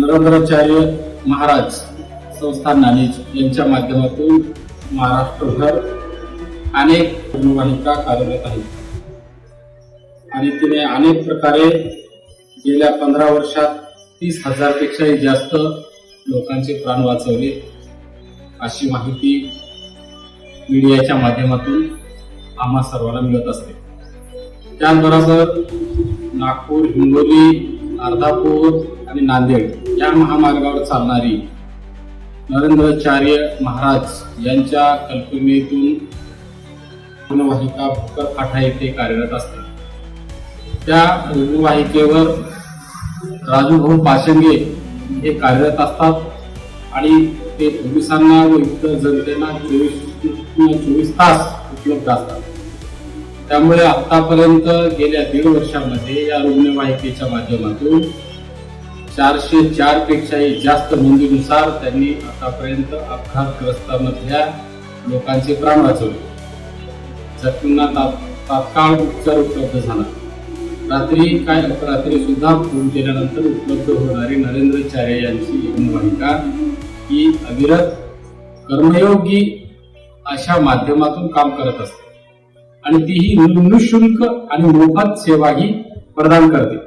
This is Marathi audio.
नरेंद्राचार्य महाराज संस्थान नाणेज यांच्या माध्यमातून महाराष्ट्रभर अनेक रुग्णवाहिका कार्यरत आहेत आणि तिने अनेक प्रकारे गेल्या 15 वर्षात 30,000 पेक्षाही जास्त लोकांचे प्राण वाचवले अशी माहिती मीडियाच्या माध्यमातून आम्हा सर्वांना मिळत असते। त्याचबरोबर नागपूर, हिंगोली, अर्धापूर आणि नांदेड या महामार्गावर चालणारी नरेंद्राचार्य महाराज यांच्या कल्पनेतून रुग्णवाहिका भोकर फाटा येथे कार्यरत असते। त्या रुग्णवाहिकेवर राजूभाऊ पाशंगे हे कार्यरत असतात आणि ते पोलिसांना व इतर जनतेला 24 तास उपलब्ध असतात। त्यामुळे आतापर्यंत गेल्या 1.5 वर्षामध्ये या रुग्णवाहिकेच्या माध्यमातून 404 पेक्षाही जास्त नोंदीनुसार त्यांनी आतापर्यंत अपघातग्रस्तांमधल्या लोकांचे प्राण वाचवले, जखमींना तात्काळ उपचार उपलब्ध झाला। रात्री सुद्धा फोन केल्यानंतर उपलब्ध होणारी नरेंद्राचार्य यांची रुग्णवाहिका ही अविरत कर्मयोगी अशा माध्यमातून काम करत असते आणि तीही निःशुल्क आणि मोफत सेवाही प्रदान करते।